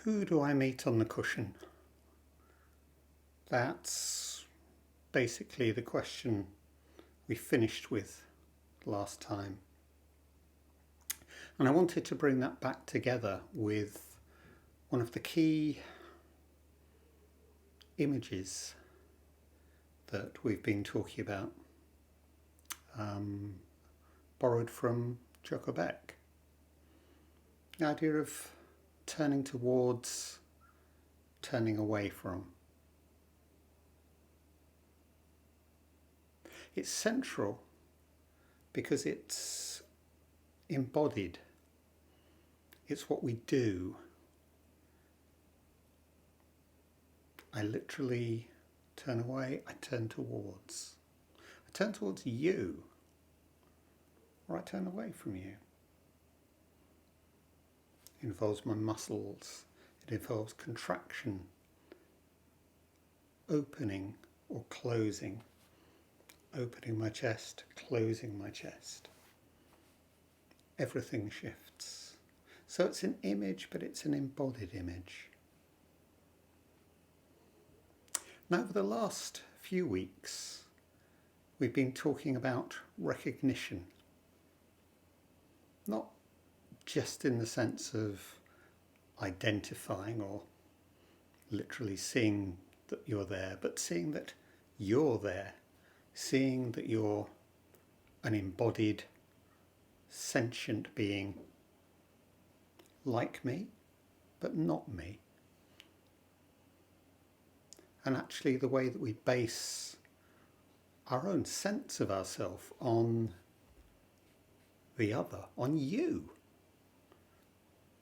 Who do I meet on the cushion? That's basically the question we finished with last time. And I wanted to bring that back together with one of the key images that we've been talking about, borrowed from Beck. The idea of turning towards, turning away from. It's central because it's embodied. It's what we do. I literally turn away, I turn towards. I turn towards you, or I turn away from you. It involves my muscles. It involves contraction, opening or closing. Opening my chest, closing my chest. Everything shifts. So it's an image, but it's an embodied image. Now, over the last few weeks, we've been talking about recognition. Not just in the sense of identifying or literally seeing that you're there, but seeing that you're there. Seeing that you're an embodied, sentient being like me, but not me. And actually the way that we base our own sense of ourselves on the other, on you.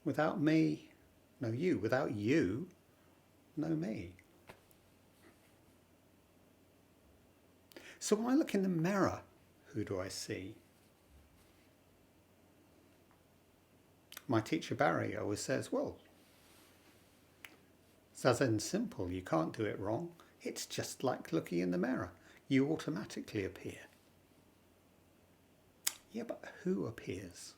Without me, no you. Without you, no me. So when I look in the mirror, who do I see? My teacher Barry always says, well, Zazen simple, you can't do it wrong. It's just like looking in the mirror. You automatically appear. Yeah, but who appears?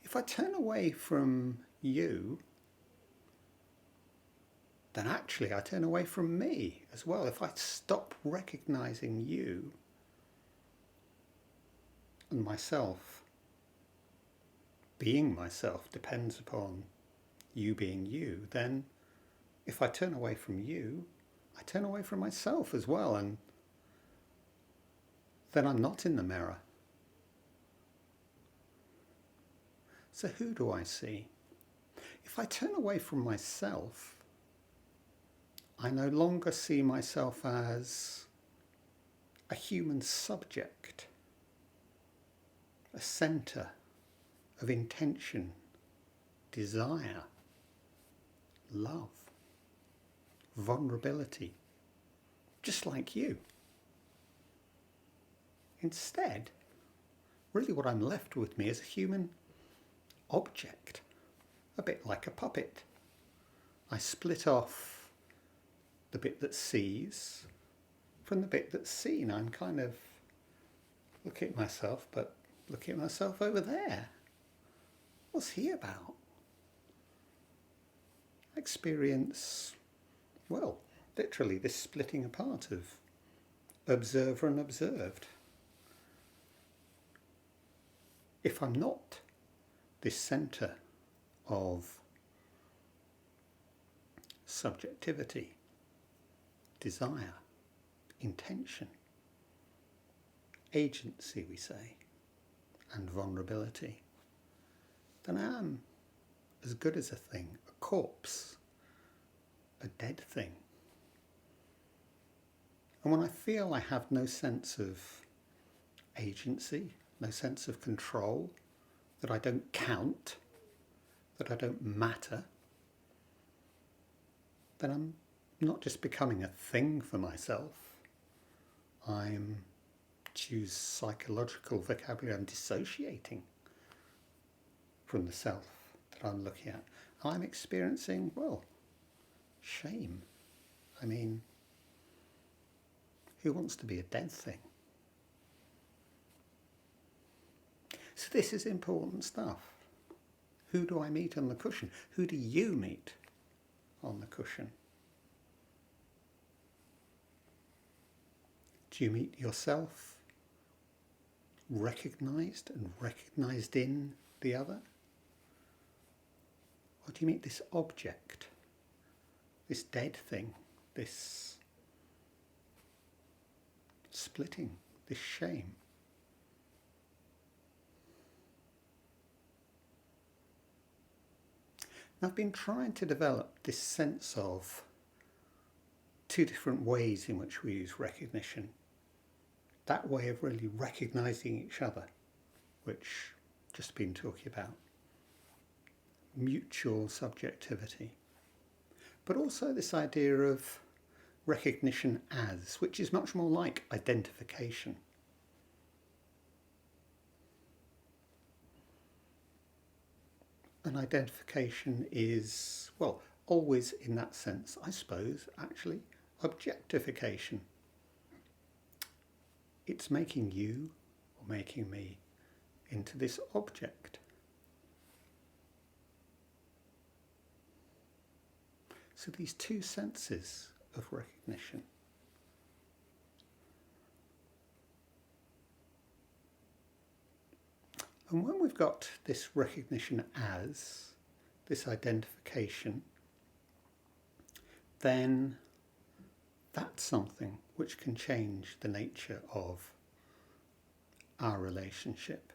If I turn away from you, then actually I turn away from me as well. If I stop recognizing you and myself, being myself depends upon you being you, then if I turn away from you, I turn away from myself as well, and then I'm not in the mirror. So who do I see? If I turn away from myself, I no longer see myself as a human subject, a centre of intention, desire, love, vulnerability, just like you. Instead, really what I'm left with me is a human object, a bit like a puppet. I split off the bit that sees from the bit that's seen. I'm kind of looking at myself, but looking at myself over there. What's he about? I experience, well, literally this splitting apart of observer and observed. If I'm not this centre of subjectivity, desire, intention, agency, we say, and vulnerability, then I am as good as a thing, a corpse, a dead thing. And when I feel I have no sense of agency, no sense of control, that I don't count, that I don't matter, then I'm not just becoming a thing for myself. I'm, choose psychological vocabulary, I'm dissociating from the self that I'm looking at. I'm experiencing, well, shame. I mean, who wants to be a dead thing? So this is important stuff. Who do I meet on the cushion? Who do you meet on the cushion? Do you meet yourself recognised and recognised in the other? Or do you meet this object, this dead thing, this splitting, this shame? I've been trying to develop this sense of two different ways in which we use recognition. That way of really recognising each other, which I've just been talking about. Mutual subjectivity. But also this idea of recognition as, which is much more like identification. And identification is, well, always in that sense, I suppose, actually, objectification. It's making you, or making me, into this object. So these two senses of recognition. And when we've got this recognition as, this identification, then that's something which can change the nature of our relationship.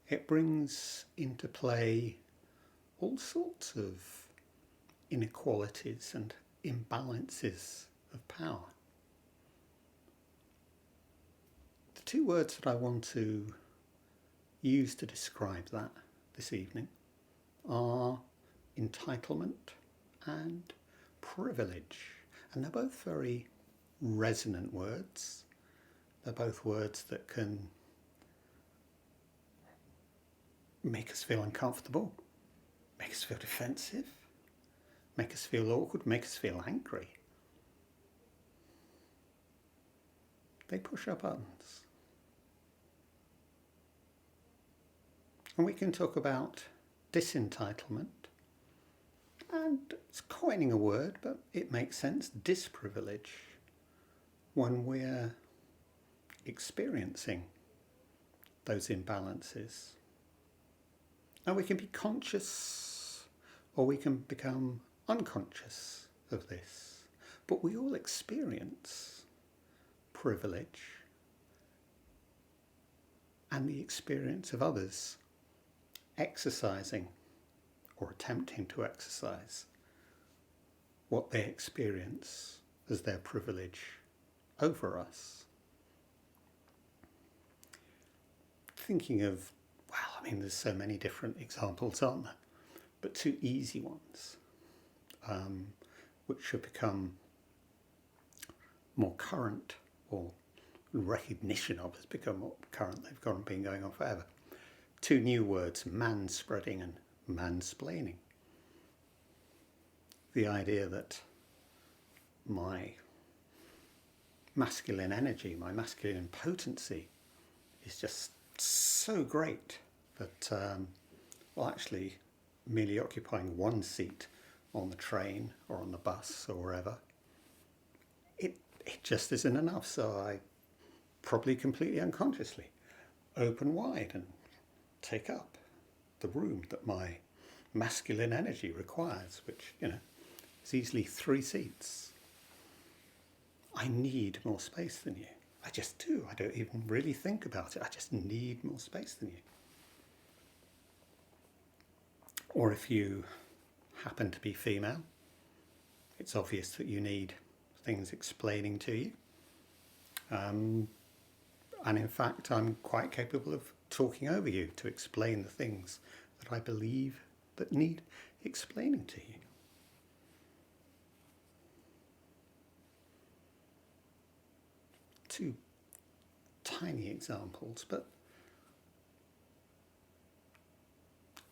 It brings into play all sorts of inequalities and imbalances of power. The two words that I want to use to describe that this evening are entitlement and privilege. And they're both very resonant words. They're both words that can make us feel uncomfortable, make us feel defensive, make us feel awkward, make us feel angry. They push our buttons. And we can talk about disentitlement, and it's coining a word, but it makes sense, disprivilege, when we're experiencing those imbalances. And we can be conscious, or we can become unconscious of this, but we all experience privilege and the experience of others exercising or attempting to exercise what they experience as their privilege over us. Thinking of, there's so many different examples, aren't there? But two easy ones, which have become more current, or recognition of has become more current. They've been going on forever. Two new words, manspreading and mansplaining. The idea that my masculine energy, my masculine potency is just so great that, actually merely occupying one seat on the train or on the bus or wherever, it just isn't enough. So I probably completely unconsciously open wide and take up the room that my masculine energy requires, which, is easily 3 seats. I need more space than you. I just do. I don't even really think about it. I just need more space than you. Or if you happen to be female, it's obvious that you need things explaining to you. And in fact, I'm quite capable of talking over you to explain the things that I believe that need explaining to you. Two tiny examples, but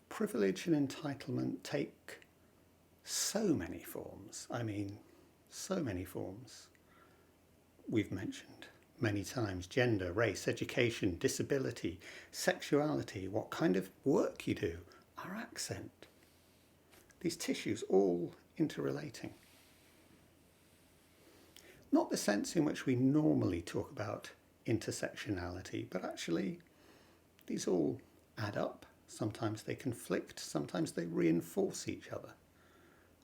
privilege and entitlement take so many forms. So many forms. We've mentioned many times gender, race, education, disability, sexuality, what kind of work you do, our accent, these tissues all interrelating. Not the sense in which we normally talk about intersectionality, but actually these all add up. Sometimes they conflict, sometimes they reinforce each other.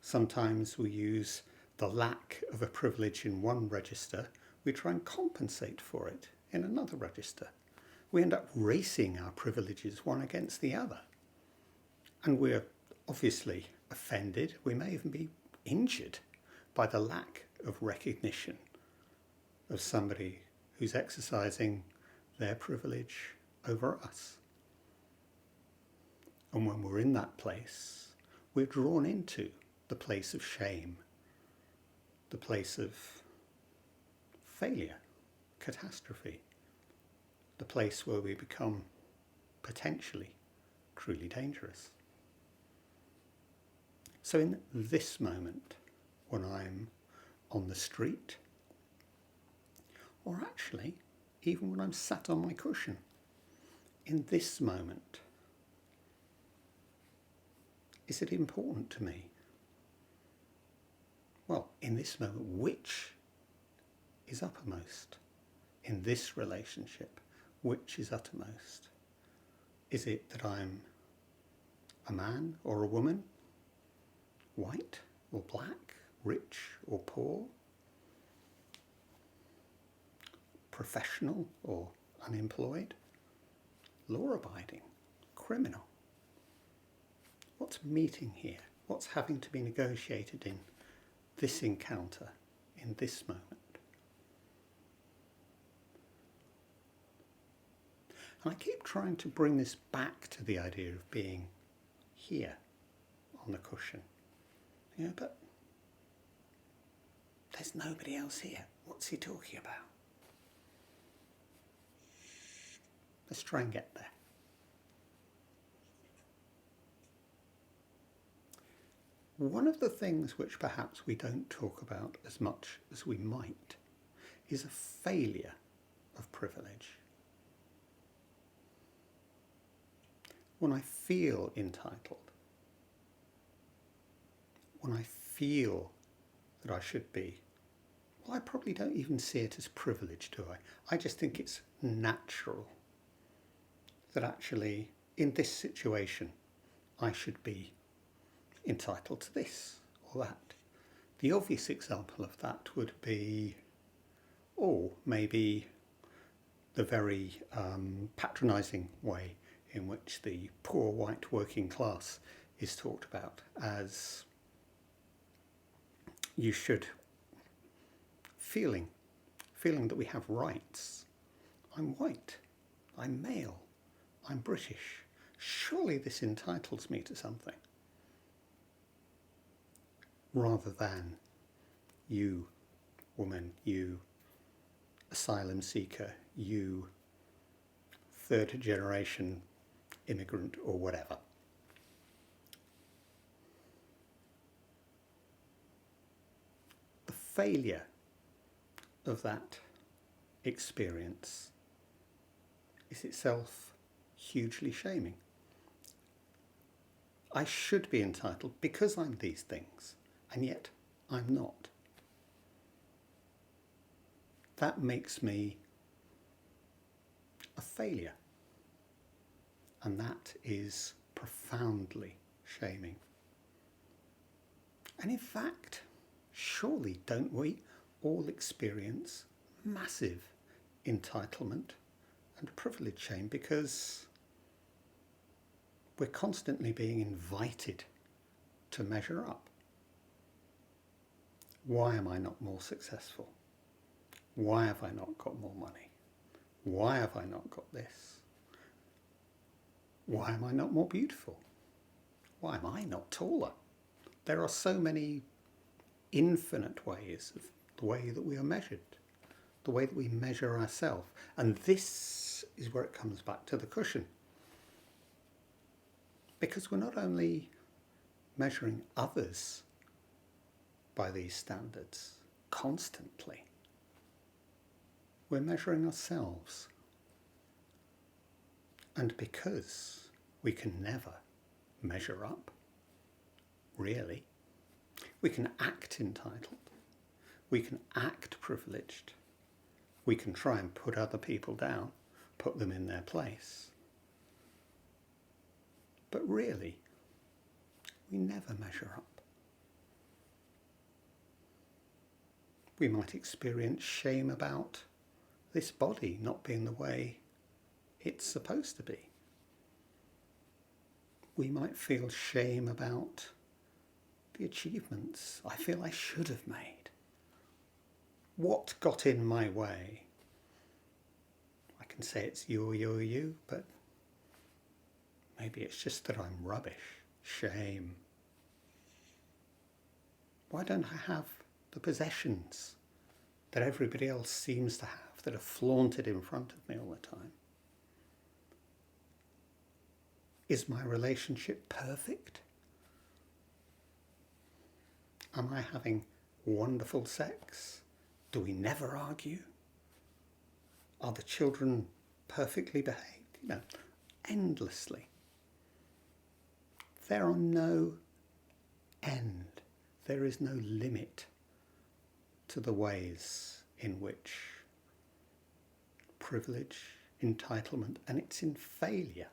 Sometimes we use the lack of a privilege in one register, we try and compensate for it in another register. We end up racing our privileges one against the other. And we're obviously offended, we may even be injured by the lack of recognition of somebody who's exercising their privilege over us. And when we're in that place, we're drawn into the place of shame, the place of failure, catastrophe, the place where we become potentially truly dangerous. So in this moment, when I'm on the street, or actually even when I'm sat on my cushion, in this moment, is it important to me? Well, in this moment, which is uppermost? In this relationship, which is uttermost? Is it that I'm a man or a woman? White or black? Rich or poor? Professional or unemployed? Law-abiding? Criminal? What's meeting here? What's having to be negotiated in this encounter, in this moment? And I keep trying to bring this back to the idea of being here on the cushion. Yeah, but there's nobody else here. What's he talking about? Let's try and get there. One of the things which perhaps we don't talk about as much as we might is a failure of privilege. When I feel entitled, when I feel that I should be, well, I probably don't even see it as privilege, do I? I just think it's natural that actually in this situation I should be entitled to this or that. The obvious example of that would be, maybe the very patronising way in which the poor white working class is talked about as you should, feeling that we have rights. I'm white, I'm male, I'm British. Surely this entitles me to something. Rather than you, woman, you, asylum seeker, you, third generation immigrant or whatever. The failure of that experience is itself hugely shaming. I should be entitled because I'm these things, and yet I'm not. That makes me a failure. And that is profoundly shaming. And in fact, surely don't we all experience massive entitlement and privilege shame because we're constantly being invited to measure up. Why am I not more successful? Why have I not got more money? Why have I not got this? Why am I not more beautiful? Why am I not taller? There are so many infinite ways of the way that we are measured, the way that we measure ourselves. And this is where it comes back to the cushion. Because we're not only measuring others by these standards constantly, we're measuring ourselves. And because we can never measure up, really. We can act entitled. We can act privileged. We can try and put other people down, put them in their place. But really, we never measure up. We might experience shame about this body not being the way it's supposed to be. We might feel shame about the achievements I feel I should have made. What got in my way? I can say it's you, but maybe it's just that I'm rubbish. Shame. Why don't I have the possessions that everybody else seems to have, that are flaunted in front of me all the time? Is my relationship perfect? Am I having wonderful sex? Do we never argue? Are the children perfectly behaved? Endlessly. There are no end. There is no limit to the ways in which privilege, entitlement, and it's in failure,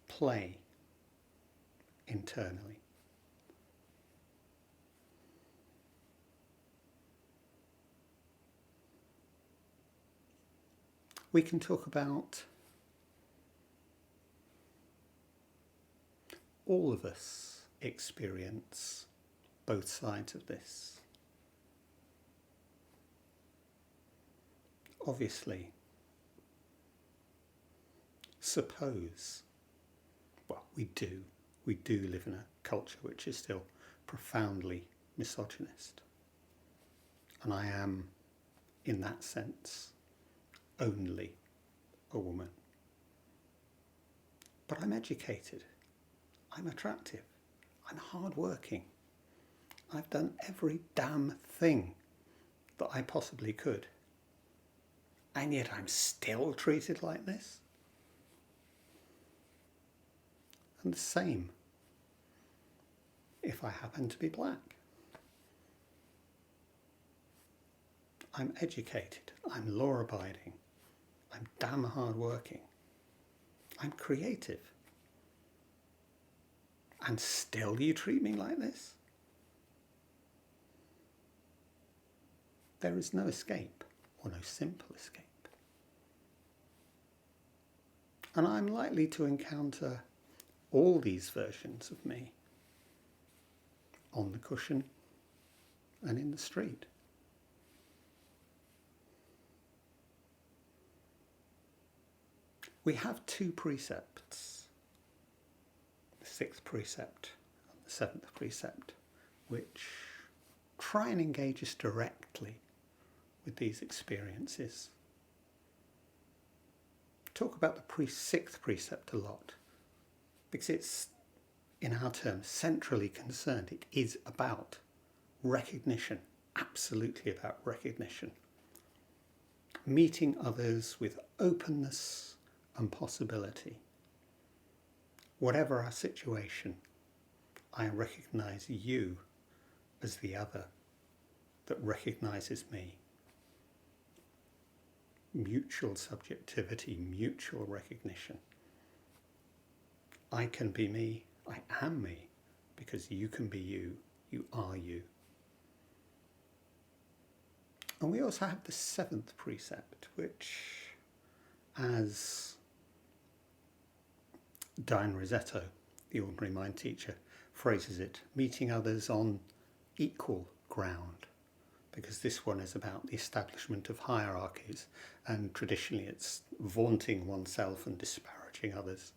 play internally. We can talk about all of us experience both sides of this. Obviously, suppose, well, we do live in a culture which is still profoundly misogynist. And I am, in that sense, only a woman. But I'm educated, I'm attractive, I'm hardworking. I've done every damn thing that I possibly could. And yet I'm still treated like this? And the same if I happen to be black. I'm educated, I'm law-abiding, I'm damn hard-working, I'm creative. And still you treat me like this? There is no escape, or no simple escape. And I'm likely to encounter all these versions of me on the cushion and in the street. We have two precepts, the sixth precept and the seventh precept, which try and engage us directly with these experiences. Talk about the sixth precept a lot, because it's, in our terms, centrally concerned. It is about recognition, absolutely about recognition. Meeting others with openness and possibility. Whatever our situation, I recognize you as the other that recognizes me. Mutual subjectivity, mutual recognition. I can be me, I am me, because you can be you, you are you. And we also have the seventh precept, which, as Diane Rossetto, the Ordinary Mind teacher, phrases it, meeting others on equal ground, because this one is about the establishment of hierarchies, and traditionally it's vaunting oneself and disparaging others.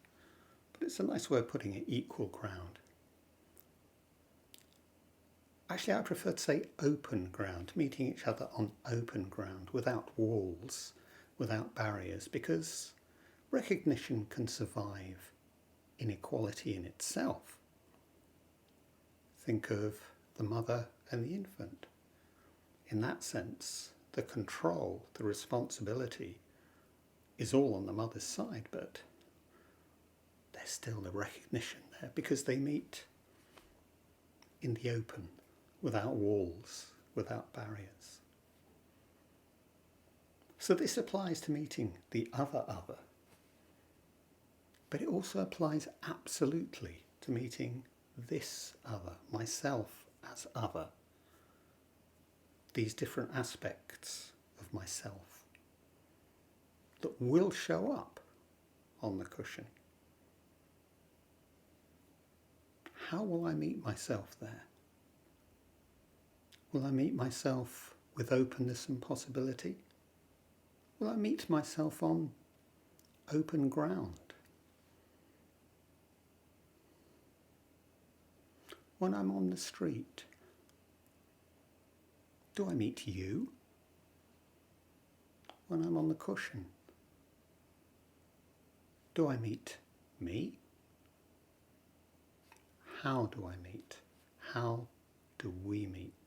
But it's a nice way of putting it, equal ground. Actually, I prefer to say open ground, meeting each other on open ground, without walls, without barriers, because recognition can survive inequality in itself. Think of the mother and the infant. In that sense, the control, the responsibility is all on the mother's side, but there there's still the recognition there because they meet in the open, without walls, without barriers. So this applies to meeting the other, but it also applies absolutely to meeting this other, myself as other, these different aspects of myself that will show up on the cushion. How will I meet myself there? Will I meet myself with openness and possibility? Will I meet myself on open ground? When I'm on the street, do I meet you? When I'm on the cushion, do I meet me? How do I meet? How do we meet?